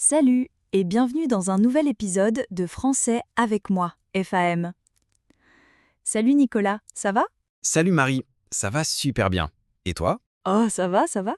Salut et bienvenue dans un nouvel épisode de Français avec moi, FAM. Salut Nicolas, ça va? Salut Marie, ça va super bien. Et toi? Oh, ça va, ça va.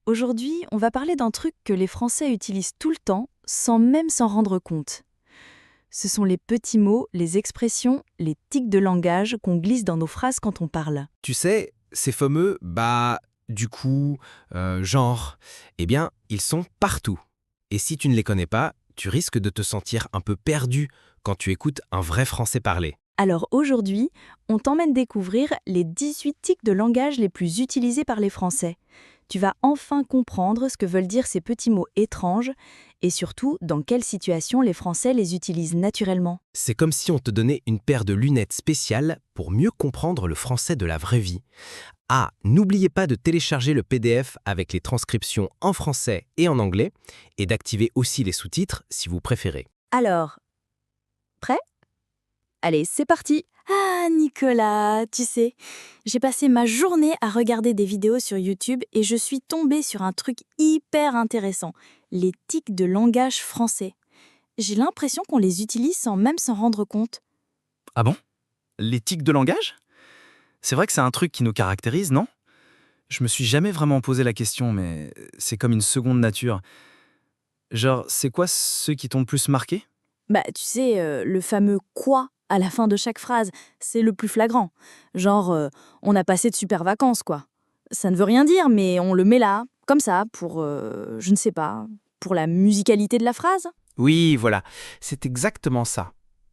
Aujourd'hui, on va parler d'un truc que les Français utilisent tout le temps, sans même s'en rendre compte. Ce sont les petits mots, les expressions, les tics de langage qu'on glisse dans nos phrases quand on parle. Tu sais, ces fameux du coup, genre, eh bien, ils sont partout. Et si tu ne les connais pas, tu risques de te sentir un peu perdu quand tu écoutes un vrai français parler. Alors aujourd'hui, on t'emmène découvrir les 18 tics de langage les plus utilisés par les Français. Tu vas enfin comprendre ce que veulent dire ces petits mots étranges et surtout dans quelles situations les Français les utilisent naturellement. C'est comme si on te donnait une paire de lunettes spéciales pour mieux comprendre le français de la vraie vie. Ah, n'oubliez pas de télécharger le PDF avec les transcriptions en français et en anglais et d'activer aussi les sous-titres si vous préférez. Alors, prêt? Allez, c'est parti! Ah, Nicolas, tu sais, j'ai passé ma journée à regarder des vidéos sur YouTube et je suis tombée sur un truc hyper intéressant, les tics de langage français. J'ai l'impression qu'on les utilise sans même s'en rendre compte. Ah bon? Les tics de langage? C'est vrai que c'est un truc qui nous caractérise, non? Je me suis jamais vraiment posé la question, mais c'est comme une seconde nature. Genre, c'est quoi ceux qui t'ont le plus marqué? Bah, tu sais, le fameux quoi à la fin de chaque phrase, c'est le plus flagrant. Genre, on a passé de super vacances, quoi. Ça ne veut rien dire, mais on le met là, comme ça, pour, je ne sais pas, pour la musicalité de la phrase. Oui, voilà, c'est exactement ça.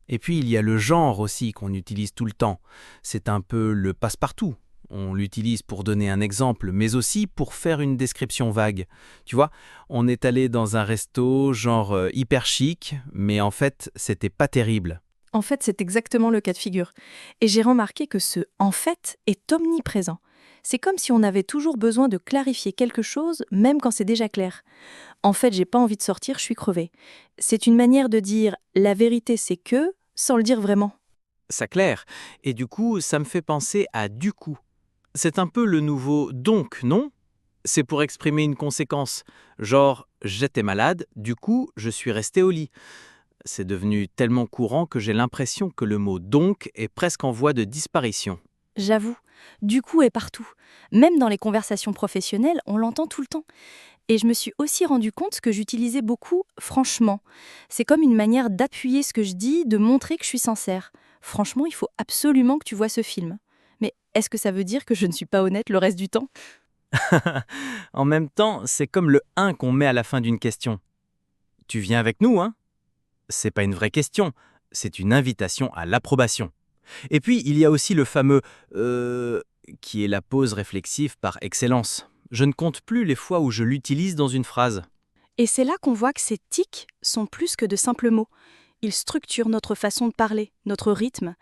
Et puis il y a le genre aussi qu'on utilise tout le temps. C'est un peu le passe-partout. On l'utilise pour donner un exemple, mais aussi pour faire une description vague. Tu vois, on est allé dans un resto genre hyper chic, mais en fait, c'était pas terrible. En fait, c'est exactement le cas de figure. Et j'ai remarqué que ce « en fait » est omniprésent. C'est comme si on avait toujours besoin de clarifier quelque chose, même quand c'est déjà clair. En fait, j'ai pas envie de sortir, je suis crevée. C'est une manière de dire « la vérité c'est que » sans le dire vraiment. Ça claire. Et du coup, ça me fait penser à du coup. C'est un peu le nouveau donc, non? C'est pour exprimer une conséquence. Genre, j'étais malade, du coup, je suis resté au lit. C'est devenu tellement courant que j'ai l'impression que le mot donc est presque en voie de disparition. J'avoue, du coup est partout. Même dans les conversations professionnelles, on l'entend tout le temps. Et je me suis aussi rendu compte que j'utilisais beaucoup « franchement ». C'est comme une manière d'appuyer ce que je dis, de montrer que je suis sincère. Franchement, il faut absolument que tu vois ce film. Mais est-ce que ça veut dire que je ne suis pas honnête le reste du temps? En même temps, c'est comme le 1 qu'on met à la fin d'une question. Tu viens avec nous, hein? C'est pas une vraie question, c'est une invitation à l'approbation. Et puis, il y a aussi le fameux qui est la pause réflexive par excellence. Je ne compte plus les fois où je l'utilise dans une phrase. Et c'est là qu'on voit que ces tics sont plus que de simples mots. Ils structurent notre façon de parler, notre rythme.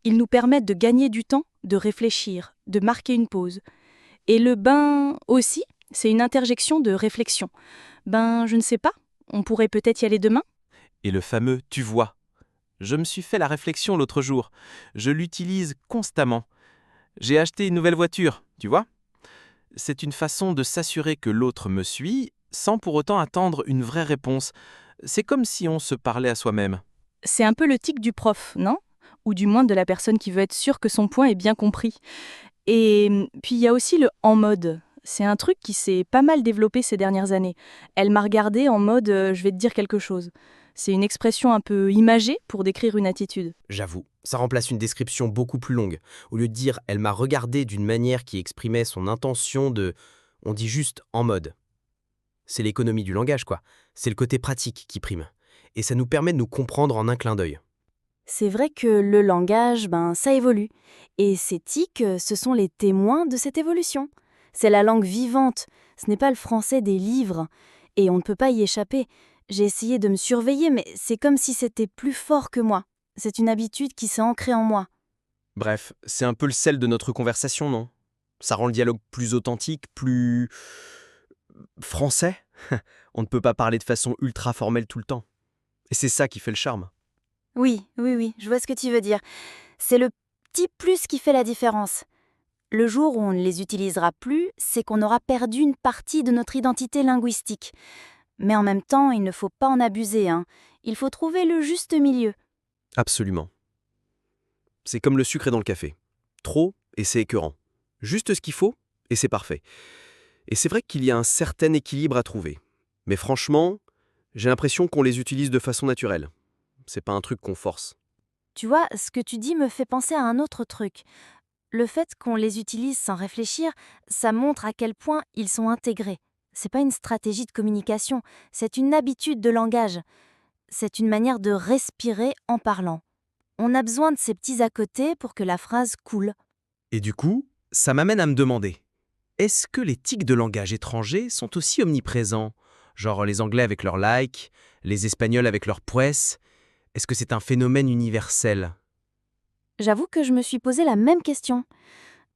Ils nous permettent de gagner du temps, de réfléchir, de marquer une pause. Et le ben aussi, c'est une interjection de réflexion. Ben, je ne sais pas, on pourrait peut-être y aller demain? Et le fameux tu vois. Je me suis fait la réflexion l'autre jour. Je l'utilise constamment. J'ai acheté une nouvelle voiture, tu vois? C'est une façon de s'assurer que l'autre me suit sans pour autant attendre une vraie réponse. C'est comme si on se parlait à soi-même. C'est un peu le tic du prof, non? Ou du moins de la personne qui veut être sûre que son point est bien compris. Et puis il y a aussi le en mode. C'est un truc qui s'est pas mal développé ces dernières années. Elle m'a regardé en mode je vais te dire quelque chose. C'est une expression un peu imagée pour décrire une attitude. J'avoue, ça remplace une description beaucoup plus longue. Au lieu de dire « elle m'a regardé d'une manière qui exprimait son intention de… », on dit juste « en mode ». C'est l'économie du langage, quoi. C'est le côté pratique qui prime. Et ça nous permet de nous comprendre en un clin d'œil. C'est vrai que le langage, ça évolue. Et ces tics, ce sont les témoins de cette évolution. C'est la langue vivante, ce n'est pas le français des livres. Et on ne peut pas y échapper. J'ai essayé de me surveiller, mais c'est comme si c'était plus fort que moi. C'est une habitude qui s'est ancrée en moi. Bref, c'est un peu le sel de notre conversation, non? Ça rend le dialogue plus authentique, plus… français. On ne peut pas parler de façon ultra formelle tout le temps. Et c'est ça qui fait le charme. Oui, je vois ce que tu veux dire. C'est le petit plus qui fait la différence. Le jour où on ne les utilisera plus, c'est qu'on aura perdu une partie de notre identité linguistique. Mais en même temps, il ne faut pas en abuser, hein. Il faut trouver le juste milieu. Absolument. C'est comme le sucre est dans le café. Trop, et c'est écœurant. Juste ce qu'il faut, et c'est parfait. Et c'est vrai qu'il y a un certain équilibre à trouver. Mais franchement, j'ai l'impression qu'on les utilise de façon naturelle. C'est pas un truc qu'on force. Tu vois, ce que tu dis me fait penser à un autre truc. Le fait qu'on les utilise sans réfléchir, ça montre à quel point ils sont intégrés. C'est pas une stratégie de communication, c'est une habitude de langage. C'est une manière de respirer en parlant. On a besoin de ces petits à côté pour que la phrase coule. Et du coup, ça m'amène à me demander, est-ce que les tics de langage étrangers sont aussi omniprésents? Genre les Anglais avec leur like, les Espagnols avec leur pues. Est-ce que c'est un phénomène universel? J'avoue que je me suis posé la même question.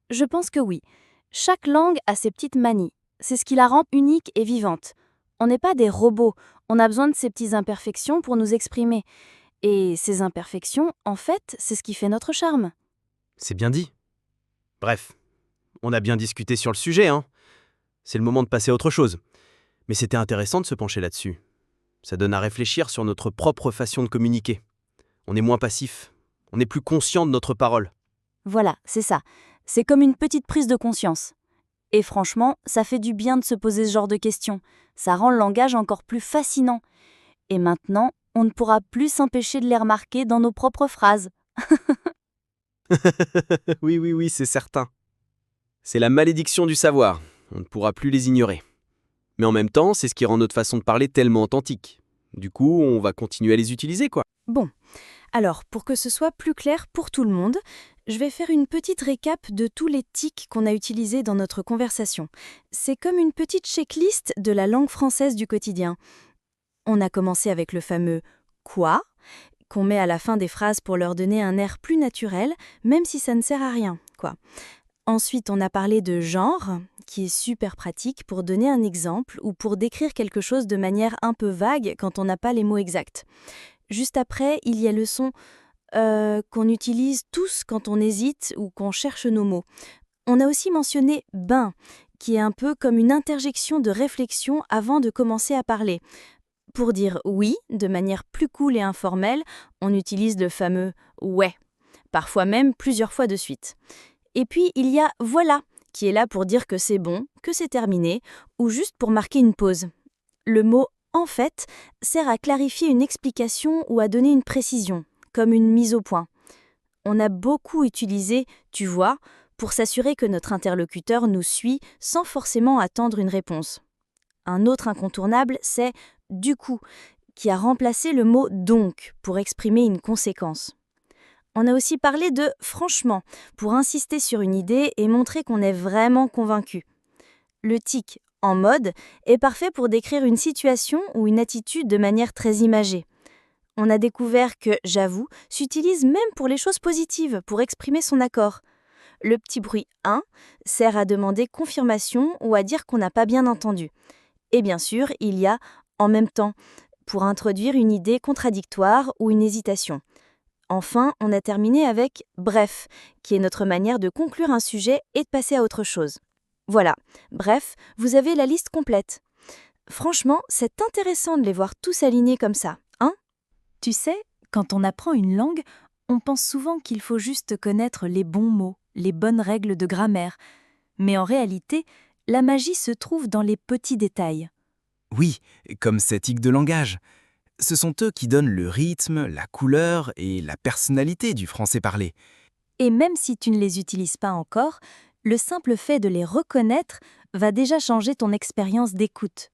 Je pense que oui. Chaque langue a ses petites manies. C'est ce qui la rend unique et vivante. On n'est pas des robots, on a besoin de ces petites imperfections pour nous exprimer. Et ces imperfections, en fait, c'est ce qui fait notre charme. C'est bien dit. Bref, on a bien discuté sur le sujet, hein. C'est le moment de passer à autre chose. Mais c'était intéressant de se pencher là-dessus. Ça donne à réfléchir sur notre propre façon de communiquer. On est moins passif, on est plus conscient de notre parole. Voilà, c'est ça. C'est comme une petite prise de conscience. Et franchement, ça fait du bien de se poser ce genre de questions. Ça rend le langage encore plus fascinant. Et maintenant, on ne pourra plus s'empêcher de les remarquer dans nos propres phrases. Oui, c'est certain. C'est la malédiction du savoir. On ne pourra plus les ignorer. Mais en même temps, c'est ce qui rend notre façon de parler tellement authentique. Du coup, on va continuer à les utiliser, quoi. Bon, alors pour que ce soit plus clair pour tout le monde, je vais faire une petite récap de tous les tics qu'on a utilisés dans notre conversation. C'est comme une petite checklist de la langue française du quotidien. On a commencé avec le fameux « quoi » qu'on met à la fin des phrases pour leur donner un air plus naturel, même si ça ne sert à rien, quoi. Ensuite, on a parlé de genre, qui est super pratique pour donner un exemple ou pour décrire quelque chose de manière un peu vague quand on n'a pas les mots exacts. Juste après, il y a le son qu'on utilise tous quand on hésite ou qu'on cherche nos mots. On a aussi mentionné « ben », qui est un peu comme une interjection de réflexion avant de commencer à parler. Pour dire « oui » de manière plus cool et informelle, on utilise le fameux « ouais », parfois même plusieurs fois de suite. Et puis, il y a « voilà », qui est là pour dire que c'est bon, que c'est terminé, ou juste pour marquer une pause. Le mot « en fait » sert à clarifier une explication ou à donner une précision, comme une mise au point. On a beaucoup utilisé « tu vois » pour s'assurer que notre interlocuteur nous suit sans forcément attendre une réponse. Un autre incontournable, c'est « du coup », qui a remplacé le mot « donc » pour exprimer une conséquence. On a aussi parlé de « franchement » pour insister sur une idée et montrer qu'on est vraiment convaincu. Le tic « en mode » est parfait pour décrire une situation ou une attitude de manière très imagée. On a découvert que « j'avoue » s'utilise même pour les choses positives, pour exprimer son accord. Le petit bruit « hein » sert à demander confirmation ou à dire qu'on n'a pas bien entendu. Et bien sûr, il y a « en même temps » pour introduire une idée contradictoire ou une hésitation. Enfin, on a terminé avec « bref », qui est notre manière de conclure un sujet et de passer à autre chose. Voilà, bref, vous avez la liste complète. Franchement, c'est intéressant de les voir tous alignés comme ça, hein? Tu sais, quand on apprend une langue, on pense souvent qu'il faut juste connaître les bons mots, les bonnes règles de grammaire. Mais en réalité, la magie se trouve dans les petits détails. Oui, comme ces tics de langage. Ce sont eux qui donnent le rythme, la couleur et la personnalité du français parlé. Et même si tu ne les utilises pas encore, le simple fait de les reconnaître va déjà changer ton expérience d'écoute.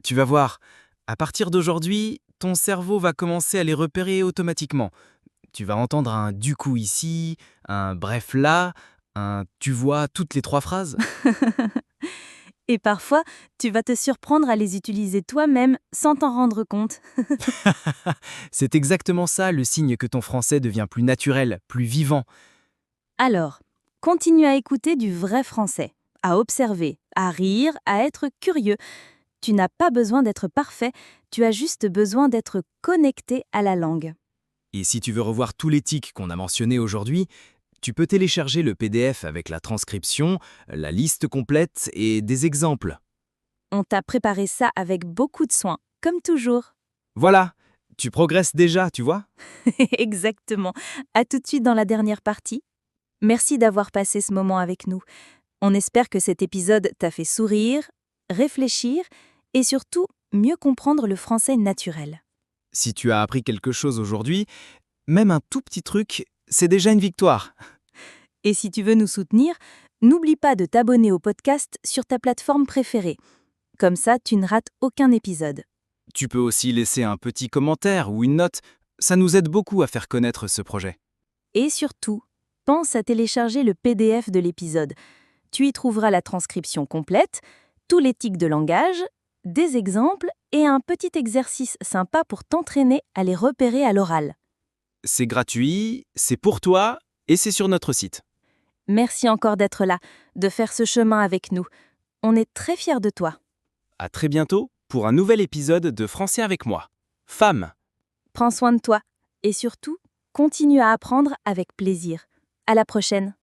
Tu vas voir, à partir d'aujourd'hui, ton cerveau va commencer à les repérer automatiquement. Tu vas entendre un « du coup » ici, un « bref » là, un « tu vois » toutes les 3 phrases. Et parfois, tu vas te surprendre à les utiliser toi-même sans t'en rendre compte. C'est exactement ça le signe que ton français devient plus naturel, plus vivant. Alors, continue à écouter du vrai français, à observer, à rire, à être curieux. Tu n'as pas besoin d'être parfait, tu as juste besoin d'être connecté à la langue. Et si tu veux revoir tous les tics qu'on a mentionnés aujourd'hui, tu peux télécharger le PDF avec la transcription, la liste complète et des exemples. On t'a préparé ça avec beaucoup de soin, comme toujours. Voilà, tu progresses déjà, tu vois. Exactement. À tout de suite dans la dernière partie. Merci d'avoir passé ce moment avec nous. On espère que cet épisode t'a fait sourire, réfléchir et surtout mieux comprendre le français naturel. Si tu as appris quelque chose aujourd'hui, même un tout petit truc, c'est déjà une victoire. Et si tu veux nous soutenir, n'oublie pas de t'abonner au podcast sur ta plateforme préférée. Comme ça, tu ne rates aucun épisode. Tu peux aussi laisser un petit commentaire ou une note, ça nous aide beaucoup à faire connaître ce projet. Et surtout, pense à télécharger le PDF de l'épisode. Tu y trouveras la transcription complète, tous les tics de langage, des exemples et un petit exercice sympa pour t'entraîner à les repérer à l'oral. C'est gratuit, c'est pour toi et c'est sur notre site. Merci encore d'être là, de faire ce chemin avec nous. On est très fiers de toi. À très bientôt pour un nouvel épisode de Français avec moi. Femme. Prends soin de toi et surtout, continue à apprendre avec plaisir. À la prochaine.